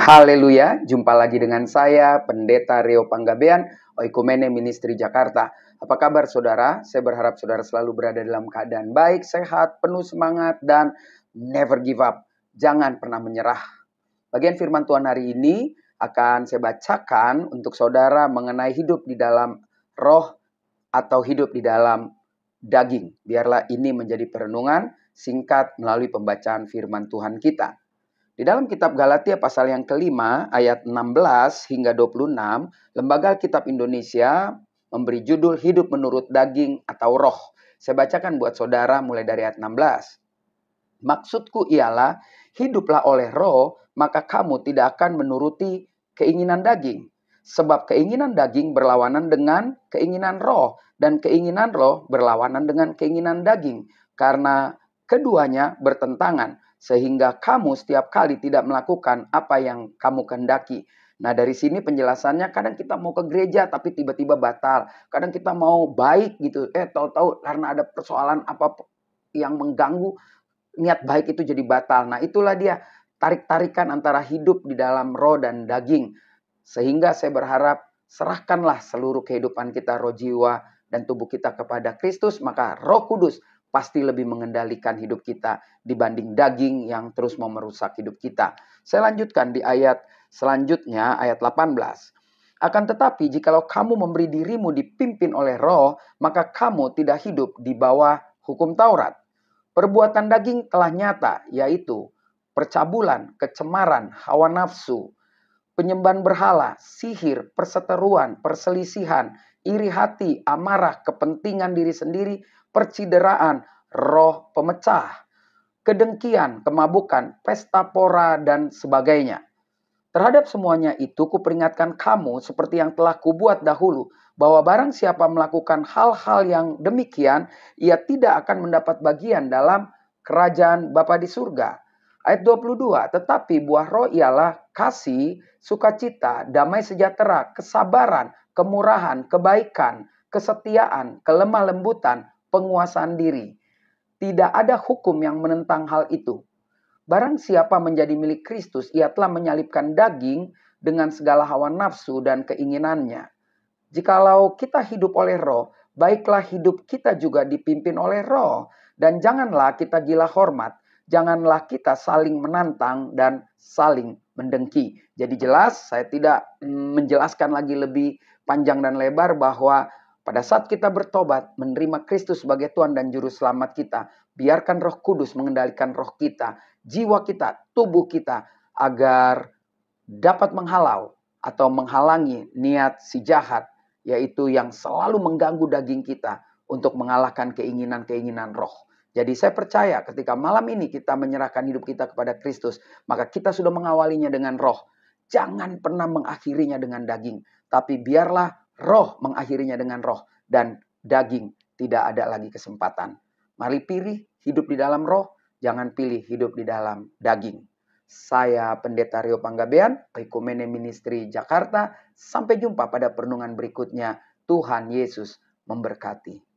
Haleluya, jumpa lagi dengan saya, Pendeta Rio Panggabean, Oikumene Ministry Jakarta. Apa kabar saudara? Saya berharap saudara selalu berada dalam keadaan baik, sehat, penuh semangat, dan never give up. Jangan pernah menyerah. Bagian firman Tuhan hari ini akan saya bacakan untuk saudara mengenai hidup di dalam roh atau hidup di dalam daging. Biarlah ini menjadi perenungan singkat melalui pembacaan firman Tuhan kita. Di dalam kitab Galatia pasal yang kelima ayat 16 hingga 26, Lembaga Alkitab Indonesia memberi judul Hidup Menurut Daging atau Roh. Saya bacakan buat saudara mulai dari ayat 16. Maksudku ialah, hiduplah oleh roh, maka kamu tidak akan menuruti keinginan daging. Sebab keinginan daging berlawanan dengan keinginan roh, dan keinginan roh berlawanan dengan keinginan daging. Karena keduanya bertentangan, sehingga kamu setiap kali tidak melakukan apa yang kamu kehendaki. Nah, dari sini penjelasannya, kadang kita mau ke gereja tapi tiba-tiba batal. Kadang kita mau baik gitu, tahu-tahu karena ada persoalan apa yang mengganggu, niat baik itu jadi batal. Nah, itulah dia tarik-tarikan antara hidup di dalam roh dan daging. Sehingga saya berharap serahkanlah seluruh kehidupan kita, roh, jiwa, dan tubuh kita kepada Kristus, maka Roh Kudus pasti lebih mengendalikan hidup kita dibanding daging yang terus mau merusak hidup kita. Saya lanjutkan di ayat selanjutnya, ayat 18. Akan tetapi, jikalau kamu memberi dirimu dipimpin oleh roh, maka kamu tidak hidup di bawah hukum Taurat. Perbuatan daging telah nyata, yaitu percabulan, kecemaran, hawa nafsu, penyembahan berhala, sihir, perseteruan, perselisihan, iri hati, amarah, kepentingan diri sendiri, percideraan, roh pemecah, kedengkian, kemabukan, pesta pora, dan sebagainya. Terhadap semuanya itu kuperingatkan kamu seperti yang telah kubuat dahulu, bahwa barang siapa melakukan hal-hal yang demikian, ia tidak akan mendapat bagian dalam kerajaan Bapa di surga. Ayat 22, tetapi buah roh ialah kasih, sukacita, damai sejahtera, kesabaran, kemurahan, kebaikan, kesetiaan, kelemah lembutan, penguasaan diri. Tidak ada hukum yang menentang hal itu. Barang siapa menjadi milik Kristus, ia telah menyalibkan daging dengan segala hawa nafsu dan keinginannya. Jikalau kita hidup oleh roh, baiklah hidup kita juga dipimpin oleh roh. Dan janganlah kita gila hormat, janganlah kita saling menantang dan saling mendengki. Jadi jelas, saya tidak menjelaskan lagi lebih panjang dan lebar bahwa pada saat kita bertobat, menerima Kristus sebagai Tuhan dan Juru Selamat kita, biarkan Roh Kudus mengendalikan roh kita, jiwa kita, tubuh kita, agar dapat menghalau atau menghalangi niat si jahat, yaitu yang selalu mengganggu daging kita untuk mengalahkan keinginan-keinginan roh. Jadi saya percaya ketika malam ini kita menyerahkan hidup kita kepada Kristus, maka kita sudah mengawalinya dengan roh. Jangan pernah mengakhirinya dengan daging, tapi biarlah roh mengakhirinya dengan roh, dan daging tidak ada lagi kesempatan. Mari pilih hidup di dalam roh, jangan pilih hidup di dalam daging. Saya Pendeta Rio Panggabean, Oikumene Ministry Jakarta. Sampai jumpa pada perenungan berikutnya. Tuhan Yesus memberkati.